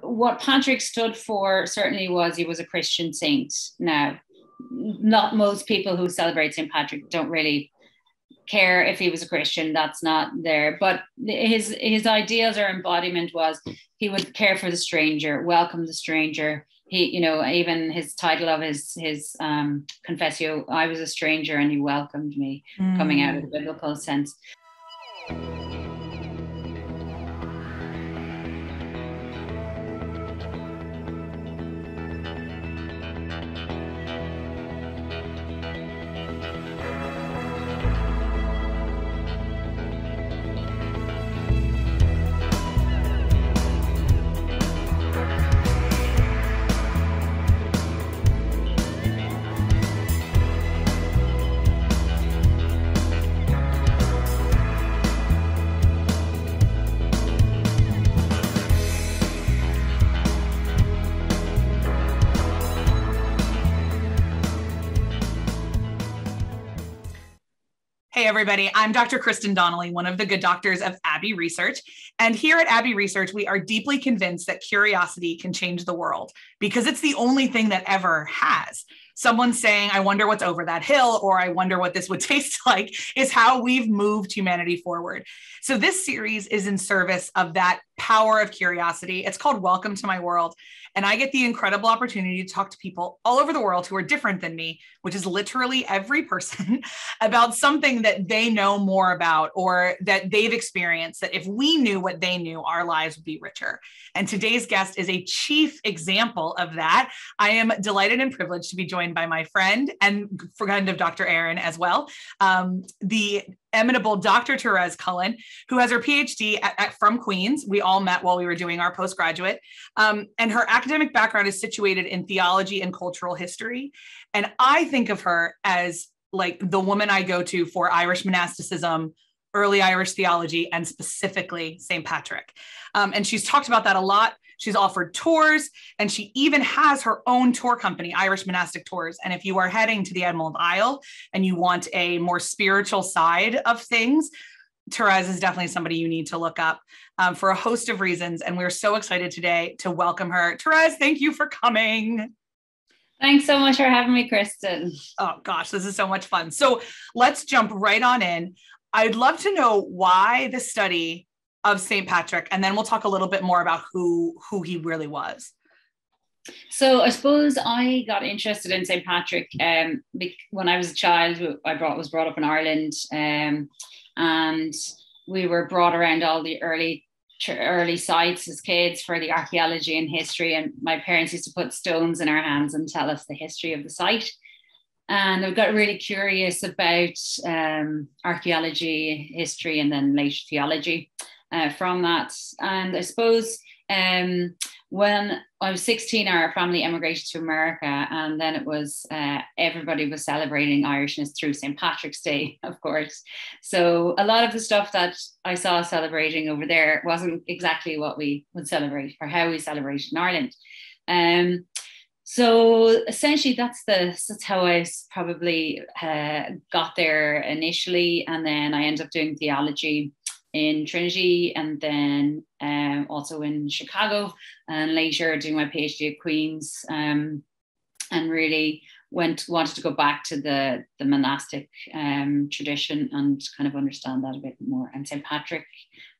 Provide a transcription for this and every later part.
what Patrick stood for certainly was he was a Christian saint. Now, not most people who celebrate St. Patrick don't really care if he was a Christian. That's not there. But his ideals or embodiment was he would care for the stranger, welcome the stranger. He, even his title of his confessio, I was a stranger and he welcomed me, coming out of the biblical sense. Hey everybody, I'm Dr. Kristen Donnelly, one of the good doctors of Abbey Research. And here at Abbey Research, we are deeply convinced that curiosity can change the world because it's the only thing that ever has. Someone saying, I wonder what's over that hill, or I wonder what this would taste like, is how we've moved humanity forward. So this series is in service of that power of curiosity. It's called Welcome to My World. And I get the incredible opportunity to talk to people all over the world who are different than me, which is literally every person, about something that they know more about or that they've experienced, that if we knew what they knew, our lives would be richer. And today's guest is a chief example of that. I am delighted and privileged to be joined by my friend and friend of Dr. Aaron as well, the eminable Dr. Thérèse Cullen, who has her PhD from Queen's. We all met while we were doing our postgraduate. And her academic background is situated in theology and cultural history. And I think of her as like the woman I go to for Irish monasticism, early Irish theology, and specifically St. Patrick. And she's talked about that a lot. She's offered tours, and she even has her own tour company, Irish Monastic Tours. And if you are heading to the Emerald Isle and you want a more spiritual side of things, Thérèse is definitely somebody you need to look up for a host of reasons. And we're so excited today to welcome her. Thérèse, thank you for coming. Thanks so much for having me, Kristen. Oh gosh, this is so much fun. So let's jump right on in. I'd love to know why the study of St. Patrick, and then we'll talk a little bit more about who he really was. So I suppose I got interested in St. Patrick when I was a child. I was brought up in Ireland, and we were brought around all the early sites as kids for the archaeology and history. And my parents used to put stones in our hands and tell us the history of the site. And I got really curious about archaeology, history, and then later theology from that. And I suppose when I was 16, our family emigrated to America, and then it was everybody was celebrating Irishness through St. Patrick's Day, of course. So a lot of the stuff that I saw celebrating over there wasn't exactly what we would celebrate or how we celebrate in Ireland. So essentially, that's how I probably got there initially, and then I ended up doing theology in Trinity, and then also in Chicago, and later doing my PhD at Queen's, and really wanted to go back to the monastic tradition and kind of understand that a bit more. And St. Patrick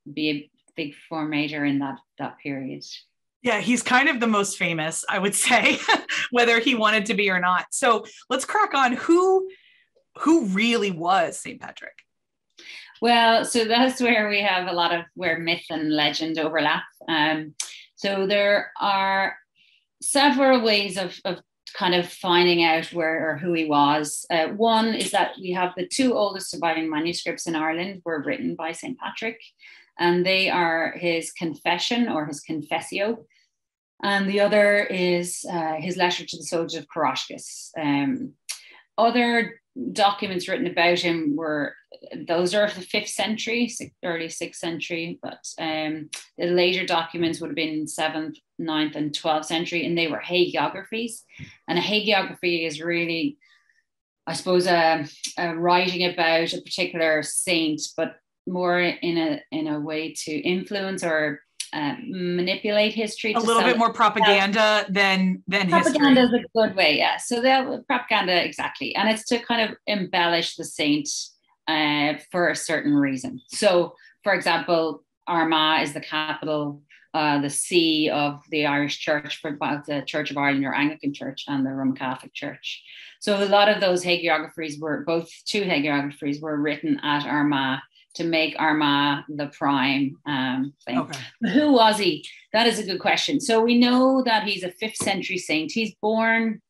would be a big formator in that period. Yeah, he's kind of the most famous, I would say, whether he wanted to be or not. So let's crack on. Who really was St. Patrick? Well, so that's where we have where myth and legend overlap. So there are several ways of kind of finding out where or who he was. One is that we have the two oldest surviving manuscripts in Ireland were written by St. Patrick, and they are his Confession or his Confessio, and the other is his letter to the soldiers of Carrascus. Other documents written about him those are of the 5th century, early 6th century, but the later documents would have been 7th, 9th, and 12th century, and they were hagiographies. And a hagiography is really, I suppose, a writing about a particular saint, but more in a way to influence or manipulate history. A little bit more propaganda than propaganda history. is a good way, yeah. So that propaganda, exactly, and it's to kind of embellish the saint for a certain reason. So, for example, Armagh is the capital, the see of the Irish Church, for the Church of Ireland or Anglican Church and the Roman Catholic Church. So a lot of those hagiographies were, two hagiographies were written at Armagh to make Armagh the prime thing. Okay. Who was he? That is a good question. So we know that he's a 5th century saint. He's born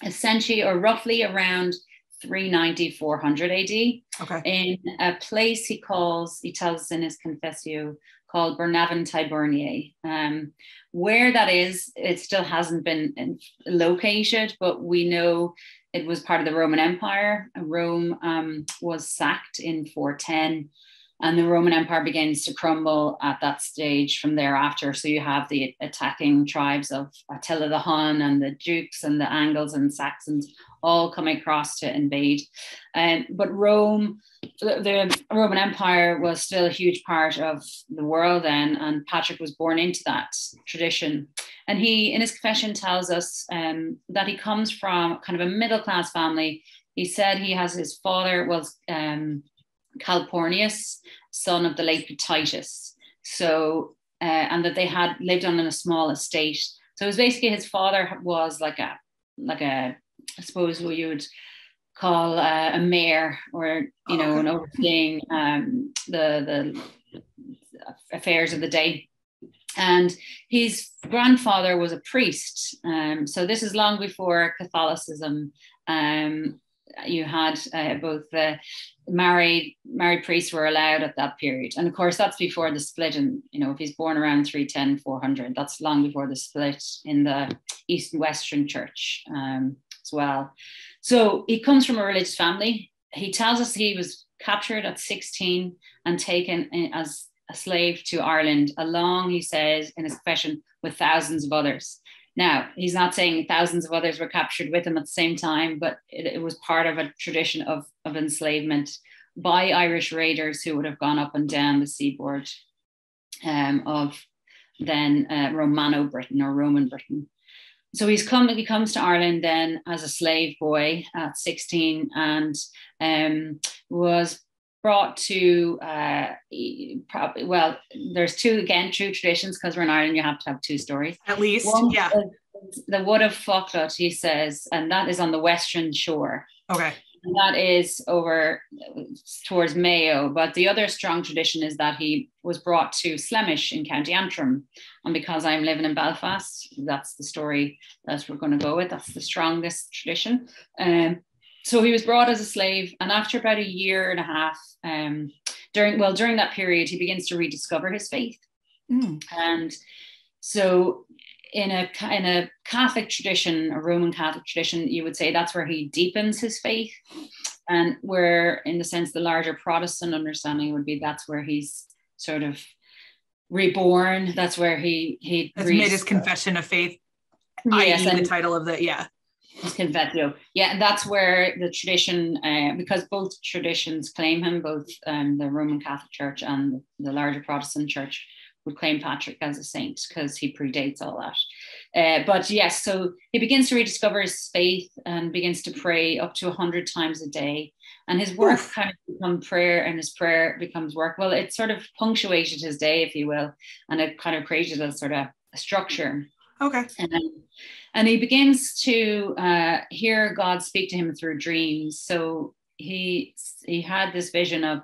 essentially or roughly around 390, 400 AD in a place he tells us in his Confessio, called Bernavon Tyburnier. Where that is, it still hasn't been located, but we know it was part of the Roman Empire. Rome was sacked in 410, and the Roman Empire begins to crumble at that stage from thereafter. So you have the attacking tribes of Attila the Hun and the Dukes and the Angles and Saxons all coming across to invade. But Rome, the Roman Empire, was still a huge part of the world then, and Patrick was born into that tradition. And he, in his confession, tells us that he comes from kind of a middle-class family. He said he has his father was Calpurnius, son of the late Titus. So, and that they had lived on in a small estate. So it was basically his father was like a I suppose what you would call a mayor, or an overseeing the affairs of the day. And his grandfather was a priest. So this is long before Catholicism. You had both married priests were allowed at that period. And of course, that's before the split. And, if he's born around 310, 400, that's long before the split in the East and Western Church as well. So he comes from a religious family. He tells us he was captured at 16 and taken as a slave to Ireland, along, he says in his confession, with thousands of others. Now, he's not saying thousands of others were captured with him at the same time, but it was part of a tradition of enslavement by Irish raiders who would have gone up and down the seaboard of then Romano Britain or Roman Britain. So he comes to Ireland then as a slave boy at 16 and was brought to there's two traditions, because we're in Ireland, you have to have two stories at least. One, yeah, the Wood of Fochlot, he says, and that is on the western shore. Okay. And that is over towards Mayo. But the other strong tradition is that he was brought to Slemish in County Antrim. And because I'm living in Belfast, that's the story that we're going to go with. That's the strongest tradition. So he was brought as a slave, and after about a year and a half, during that period, he begins to rediscover his faith. And so in a Catholic tradition, a Roman Catholic tradition, you would say that's where he deepens his faith, and where, in the sense, the larger Protestant understanding would be that's where he's sort of reborn. That's where he made his confession of faith. Yes, i.e. the title of the his Confessio. Yeah, and that's where the tradition, because both traditions claim him, both the Roman Catholic Church and the larger Protestant Church would claim Patrick as a saint, because he predates all that. But yes, so he begins to rediscover his faith and begins to pray up to 100 times a day. And his work kind of becomes prayer, and his prayer becomes work. Well, it sort of punctuated his day, if you will, and it kind of created a sort of a structure. Okay. And he begins to hear God speak to him through dreams. So he had this vision of,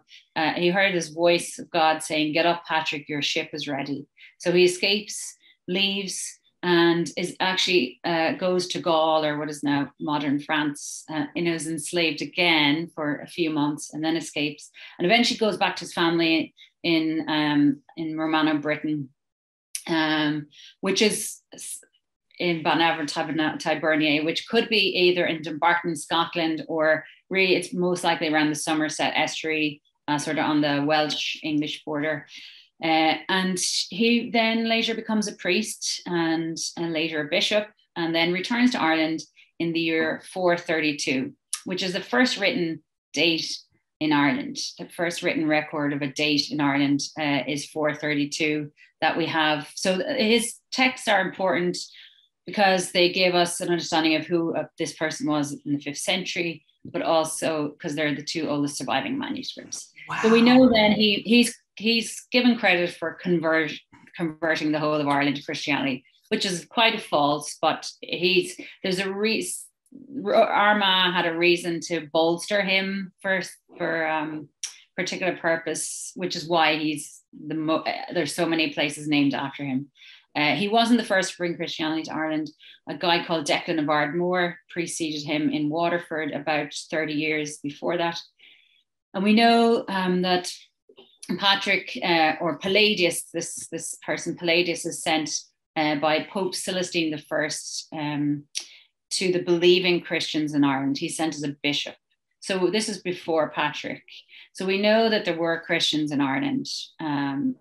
he heard this voice of God saying, "Get up, Patrick, your ship is ready." So he escapes, leaves, and is actually goes to Gaul, or what is now modern France, and is enslaved again for a few months, and then escapes, and eventually goes back to his family in Romano Britain, which is in Banavon Tyburnier, which could be either in Dumbarton, Scotland, or really it's most likely around the Somerset estuary, sort of on the Welsh-English border. And he then later becomes a priest and later a bishop, and then returns to Ireland in the year 432, which is the first written date in Ireland. The first written record of a date in Ireland is 432 that we have. So his texts are important because they give us an understanding of who this person was in the 5th century, but also because they're the 2 oldest surviving manuscripts. Wow. So we know then he's given credit for converting the whole of Ireland to Christianity, which is quite a false, but Armagh had a reason to bolster him for particular purpose, which is why there's so many places named after him. He wasn't the first to bring Christianity to Ireland. A guy called Declan of Ardmore preceded him in Waterford about 30 years before that. And we know that Patrick or Palladius, this person Palladius, is sent by Pope Celestine I to the believing Christians in Ireland. He's sent as a bishop. So this is before Patrick. So we know that there were Christians in Ireland. And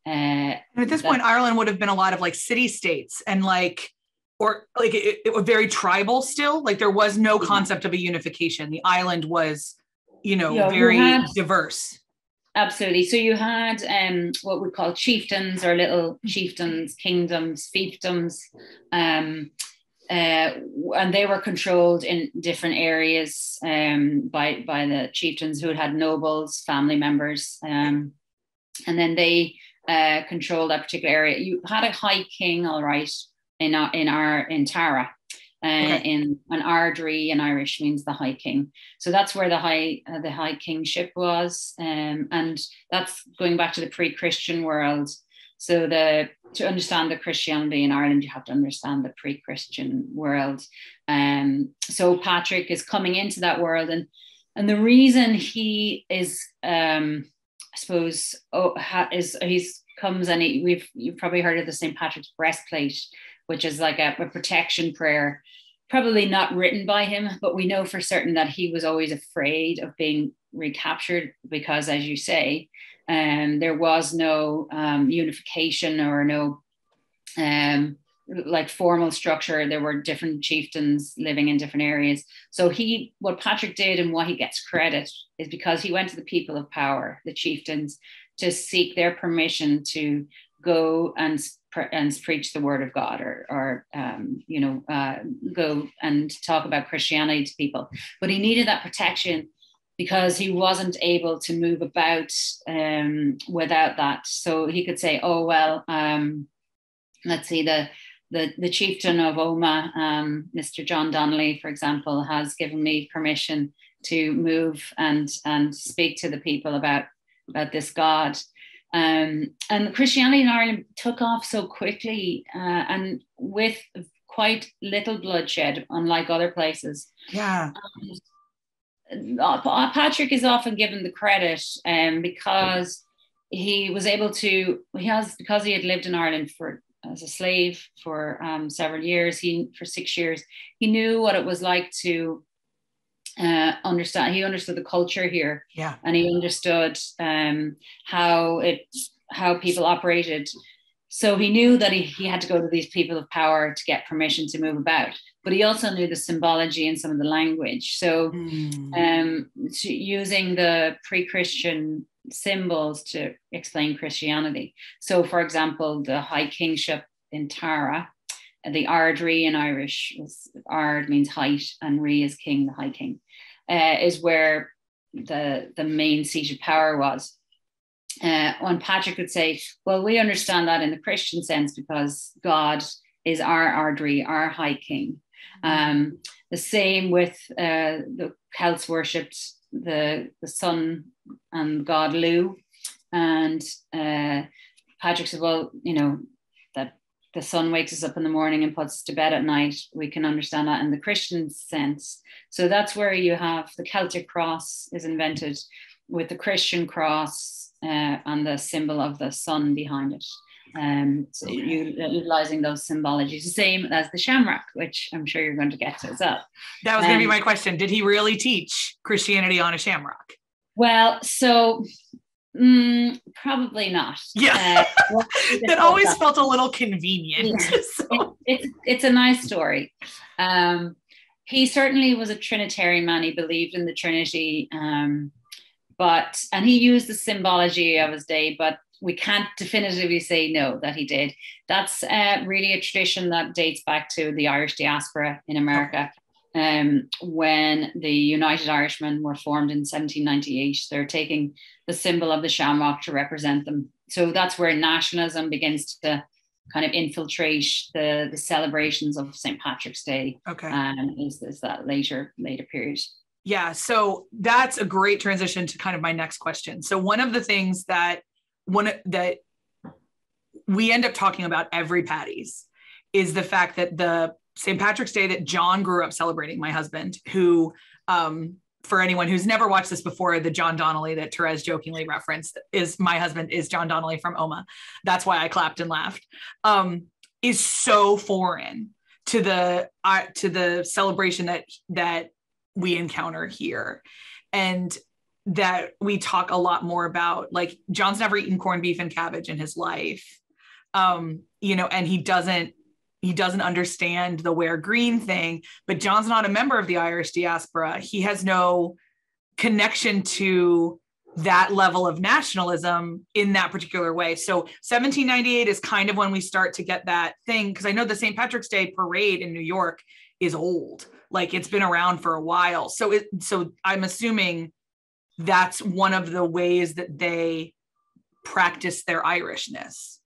at this point, Ireland would have been a lot of like city-states and it was very tribal still. Like there was no concept of a unification. The island was, very diverse. Absolutely. So you had what we call chieftains or little chieftains, kingdoms, fiefdoms, and they were controlled in different areas by the chieftains who had nobles, family members, and then they controlled that particular area. You had a high king, all right, in Tara. Okay. In an ardri in Irish means the high king. So that's where the high kingship was, and that's going back to the pre-Christian world. So to understand the Christianity in Ireland, you have to understand the pre-Christian world. So Patrick is coming into that world, and the reason he is, I suppose, you've probably heard of the St. Patrick's breastplate, which is like a protection prayer, probably not written by him, but we know for certain that he was always afraid of being recaptured because, as you say, there was no unification or no formal structure. There were different chieftains living in different areas. So what Patrick did and why he gets credit is because he went to the people of power, the chieftains, to seek their permission to go and preach the word of God or go and talk about Christianity to people. But he needed that protection because he wasn't able to move about without that. So he could say, oh, well, let's see, the chieftain of Omagh, Mr. John Donnelly, for example, has given me permission to move and speak to the people about this God. And Christianity in Ireland took off so quickly and with quite little bloodshed, unlike other places. Yeah. Patrick is often given the credit because he was able to, because he had lived in Ireland as a slave for several years, for 6 years, he knew what it was like to understand. He understood the culture here, yeah, and he understood how people operated. So he knew that he had to go to these people of power to get permission to move about. But he also knew the symbology and some of the language. So using the pre-Christian symbols to explain Christianity. So, for example, the high kingship in Tara, the ardri in Irish, ard means height and ri is king, the high king, is where the main seat of power was. And Patrick would say, well, we understand that in the Christian sense because God is our ardri, our high king. The same with the Celts worshipped the sun and god Lu, and Patrick said, well, that the sun wakes us up in the morning and puts us to bed at night. We can understand that in the Christian sense. So that's where you have the Celtic Cross is invented with the Christian cross and the symbol of the sun behind it. So utilizing those symbologies, the same as the Shamrock, which I'm sure you're going to get to as well. That was going to be my question. Did he really teach Christianity on a shamrock? Well, so probably not. Yeah, that always felt a little convenient. Yeah. So. It's a nice story. He certainly was a Trinitarian man. He believed in the Trinity, and he used the symbology of his day, but we can't definitively say no that he did. That's really a tradition that dates back to the Irish diaspora in America. When the United Irishmen were formed in 1798, they're taking the symbol of the Shamrock to represent them. So that's where nationalism begins to kind of infiltrate the celebrations of St. Patrick's Day. Is that later period. Yeah, so that's a great transition to kind of my next question. So one of the things that we end up talking about every Paddy's is the fact that the St. Patrick's Day that John grew up celebrating, my husband, who, for anyone who's never watched this before, the John Donnelly that Thérèse jokingly referenced my husband is John Donnelly from Oma. That's why I clapped and laughed. Is so foreign to the celebration that we encounter here, and that we talk a lot more about. Like, John's never eaten corned beef and cabbage in his life, and he doesn't understand the wear green thing, but John's not a member of the Irish diaspora. He has no connection to that level of nationalism in that particular way. So 1798 is kind of when we start to get that thing, because I know the St. Patrick's Day parade in New York is old. Like, it's been around for a while. So I'm assuming that's one of the ways that they practice their Irishness.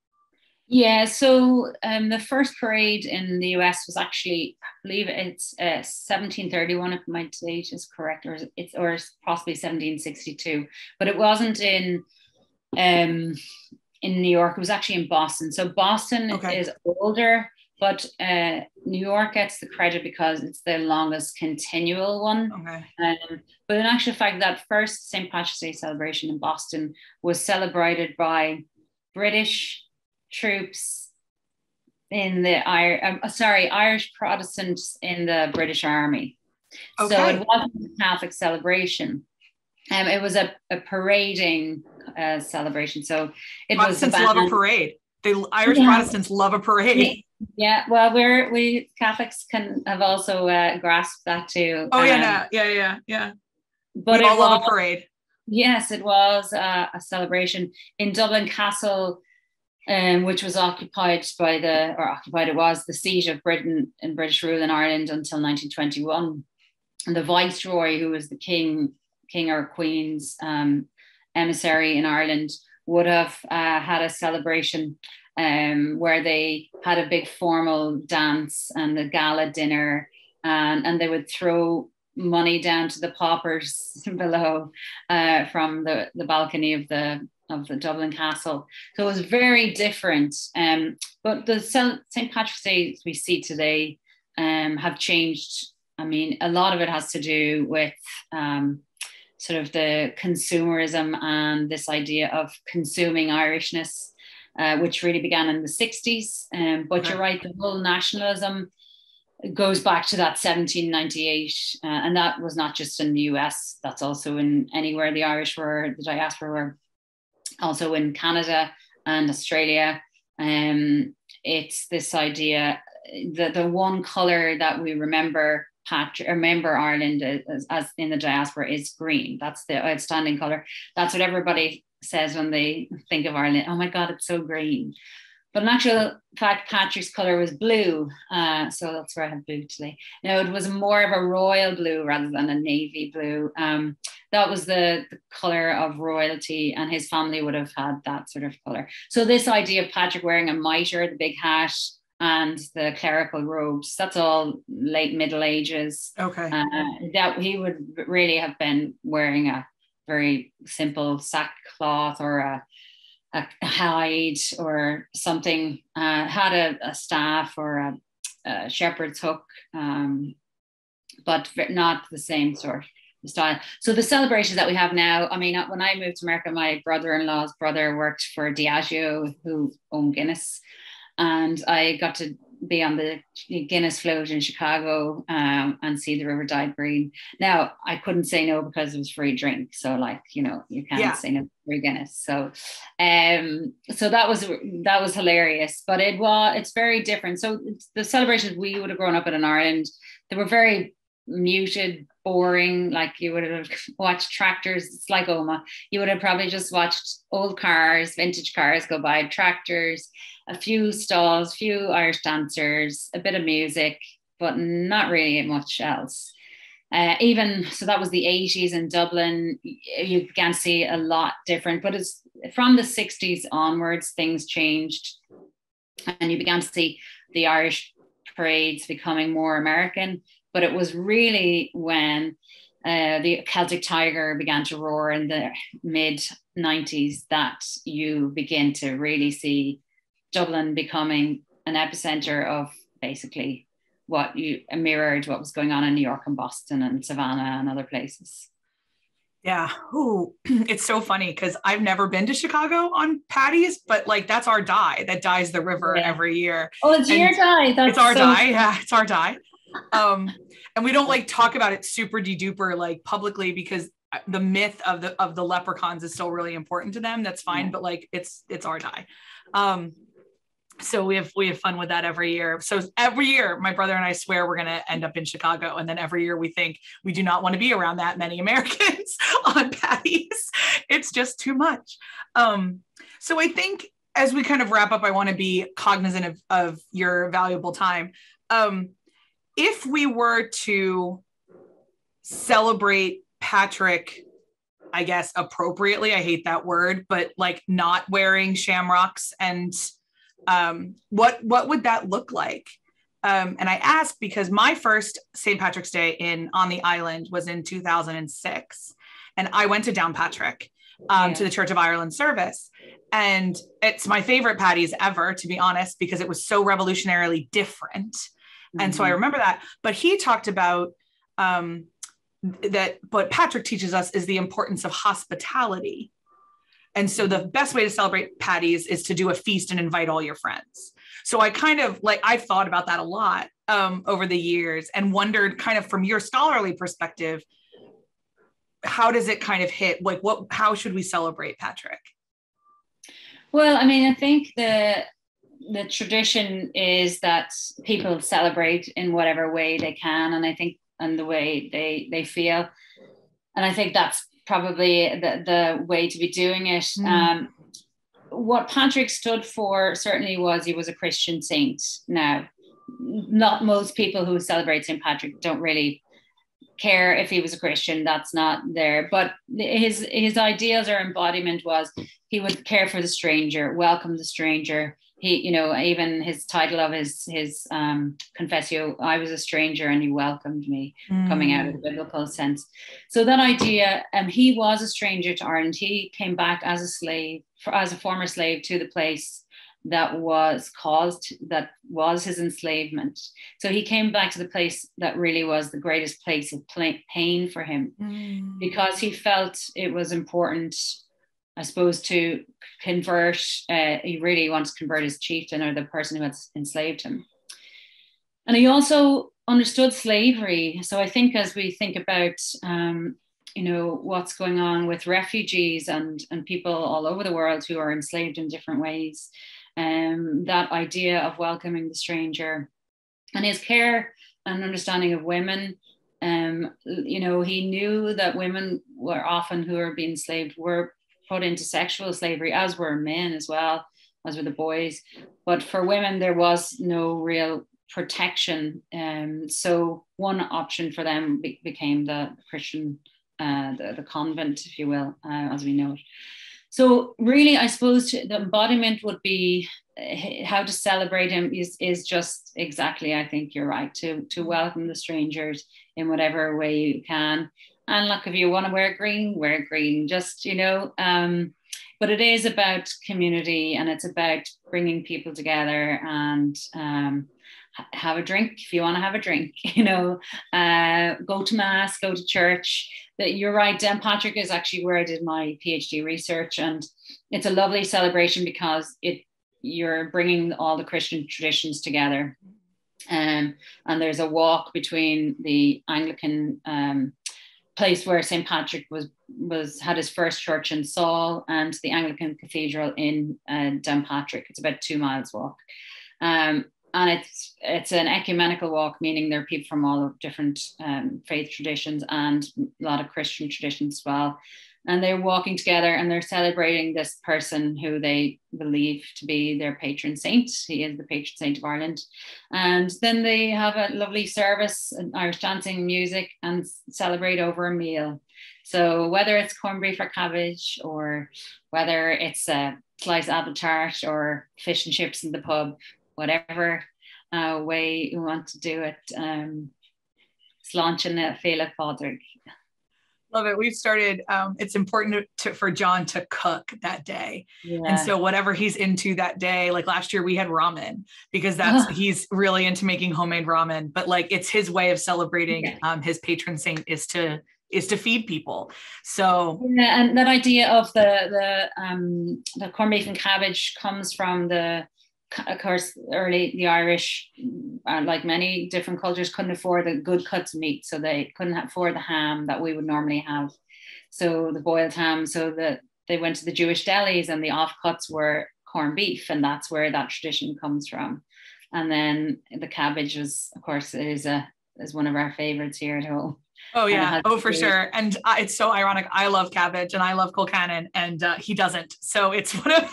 Yeah, so the first parade in the US was actually, I believe it's 1731, if my date is correct, or possibly 1762. But it wasn't in New York. It was actually in Boston. So Boston is older, but New York gets the credit because it's the longest continual one. But in actual fact, that first St. Patrick's Day celebration in Boston was celebrated by British troops in the Irish Protestants in the British Army. So it wasn't a Catholic celebration. It was a parading celebration. So it Protestants love a parade. The Irish Protestants love a parade. Yeah, well, we Catholics have also grasped that too. Yeah. But we all love a parade. Yes, it was a celebration in Dublin Castle, which was it was the seat of Britain and British rule in Ireland until 1921. And the Viceroy, who was the king or queen's emissary in Ireland, would have had a celebration where they had a big formal dance and a gala dinner, and they would throw money down to the paupers below from the balcony of the Dublin Castle. So it was very different. But the St. Patrick's Day we see today have changed. I mean, a lot of it has to do with sort of the consumerism and this idea of consuming Irishness, which really began in the 60s. But you're right, the whole nationalism goes back to that 1798. And that was not just in the US, that's also in anywhere the Irish were, the diaspora were, also in Canada and Australia. It's this idea that the one colour that we remember Ireland as in the diaspora is green. That's the outstanding colour. That's what everybody says when they think of Ireland. Oh my God, it's so green. But in actual fact, Patrick's colour was blue. So that's where I have blue today. It was more of a royal blue rather than a navy blue. That was the colour of royalty, and his family would have had that sort of colour. So this idea of Patrick wearing a mitre, the big hat, and the clerical robes, that's all late Middle Ages. That he would really have been wearing a very simple sackcloth or a hide or something, had a staff or a shepherd's hook, but not the same sort of style. So the celebrations that we have now, I mean, when I moved to America, my brother-in-law's brother worked for Diageo, who owned Guinness, and I got to be on the Guinness float in Chicago and see the river dyed green. Now, I couldn't say no because it was free drink. So you can't say no to free Guinness. So so that was hilarious, but it's very different. So the celebrations we would have grown up in Ireland, they were very muted, boring. Like you would have watched tractors. It's like Oma. You would have probably just watched old cars, vintage cars go by, tractors, a few stalls, few Irish dancers, a bit of music, but not really much else. Even so, that was the 80s in Dublin. You began to see a lot different, but it's from the 60s onwards, things changed, and you began to see the Irish parades becoming more American. But it was really when the Celtic Tiger began to roar in the mid 90s that you begin to really see Dublin becoming an epicenter of basically what you mirrored what was going on in New York and Boston and Savannah and other places. Yeah. Ooh, it's so funny because I've never been to Chicago on Patty's, but like that's our dye that dyes the river every year. Oh, it's your dye. It's our dye. Yeah, it's our dye. And we don't like talk about it super de-duper like publicly because the myth of the leprechauns is still really important to them. That's fine, but like it's our dye. So we have fun with that every year. So every year, my brother and I swear we're going to end up in Chicago. And then every year we think we do not want to be around that many Americans on Patty's. It's just too much. So I think as we kind of wrap up, I want to be cognizant of your valuable time. If we were to celebrate Patrick, I guess appropriately, I hate that word, but like not wearing shamrocks and what would that look like? And I ask because my first St. Patrick's Day on the island was in 2006. And I went to Downpatrick to the Church of Ireland service. And it's my favorite Patty's ever, to be honest, because it was so revolutionarily different. Mm-hmm. And so I remember that. But he talked about that what Patrick teaches us is the importance of hospitality. And so the best way to celebrate Patty's is to do a feast and invite all your friends. So I kind of I've thought about that a lot over the years and wondered kind of from your scholarly perspective, how does it kind of hit? Like how should we celebrate Patrick? Well, I mean, I think the tradition is that people celebrate in whatever way they can. And I think, and the way they feel. And I think that's probably the way to be doing it. What Patrick stood for certainly was he was a Christian saint. Now, not most people who celebrate St. Patrick don't really care if he was a Christian. That's not there. But his ideals or embodiment was he would care for the stranger, welcome the stranger. He, even his title of his Confessio, I was a stranger and he welcomed me, coming out of the biblical sense. So that idea, he was a stranger to Ireland. He came back as a slave, as a former slave to the place that was his enslavement. So he came back to the place that really was the greatest place of pain for him, because he felt it was important, I suppose, to convert. He really wants to convert his chieftain or the person who had enslaved him. And he also understood slavery. So I think as we think about, what's going on with refugees and people all over the world who are enslaved in different ways, that idea of welcoming the stranger and his care and understanding of women. He knew that women were often who were being enslaved were put into sexual slavery, as were men as well, as were the boys. But for women, there was no real protection. So one option for them became the Christian, the convent, if you will, as we know it. So really, I suppose the embodiment would be how to celebrate him is just exactly, I think you're right, to welcome the strangers in whatever way you can. And look, if you want to wear green, just, but it is about community and it's about bringing people together and have a drink if you want to have a drink, go to mass, go to church. You're right, Downpatrick is actually where I did my PhD research, and it's a lovely celebration because you're bringing all the Christian traditions together. And there's a walk between the Anglican place where St. Patrick had his first church in Saul and the Anglican Cathedral in Downpatrick. It's about 2 miles walk. and it's an ecumenical walk, meaning there are people from all different faith traditions and a lot of Christian traditions as well. And they're walking together and they're celebrating this person who they believe to be their patron saint. He is the patron saint of Ireland. And then they have a lovely service, Irish dancing, music, and celebrate over a meal. So whether it's corned beef or cabbage, or whether it's a slice of apple tart or fish and chips in the pub, whatever way you want to do it, sláinte na féile fádra. Love it. We've started, it's important for John to cook that day. Yeah. And so whatever he's into that day, like last year we had ramen, because he's really into making homemade ramen, but like it's his way of celebrating his patron saint is to feed people. So yeah, and that idea of the corned beef and cabbage comes from of course, the Irish, like many different cultures, couldn't afford the good cuts of meat, so they couldn't afford the ham that we would normally have. So the boiled ham, so that they went to the Jewish delis, and the offcuts were corned beef, and that's where that tradition comes from. And then the cabbage is, of course, is one of our favorites here at home. Oh yeah. Oh, for sure. And it's so ironic. I love cabbage and I love Colcannon, and he doesn't. So it's one of,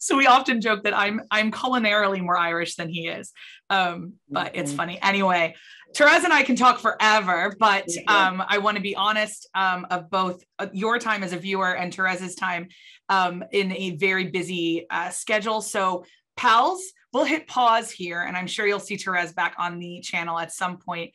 so we often joke that I'm culinarily more Irish than he is. But it's funny. Anyway, Thérèse and I can talk forever, but I want to be honest of both your time as a viewer and Thérèse's time in a very busy schedule. So pals, we'll hit pause here, and I'm sure you'll see Thérèse back on the channel at some point,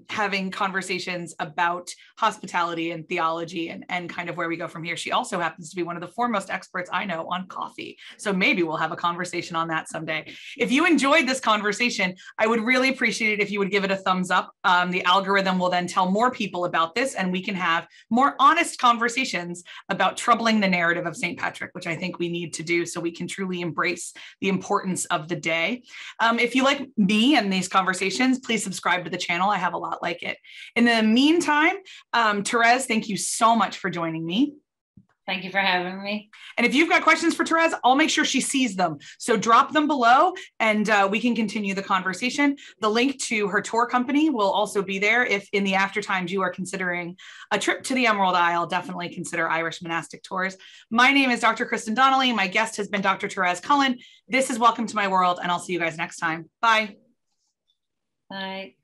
having conversations about hospitality and theology and kind of where we go from here. She also happens to be one of the foremost experts I know on coffee. So maybe we'll have a conversation on that someday. If you enjoyed this conversation, I would really appreciate it if you would give it a thumbs up. The algorithm will then tell more people about this, and we can have more honest conversations about troubling the narrative of St. Patrick, which I think we need to do so we can truly embrace the importance of the day. If you like me and these conversations, please subscribe to the channel. I have a lot like it. In the meantime, Thérèse, thank you so much for joining me. Thank you for having me. And if you've got questions for Thérèse, I'll make sure she sees them. So drop them below and we can continue the conversation. The link to her tour company will also be there. If in the after times you are considering a trip to the Emerald Isle, definitely consider Irish Monastic Tours. My name is Dr. Kristen Donnelly. My guest has been Dr. Thérèse Cullen. This is Welcome to My World, and I'll see you guys next time. Bye. Bye.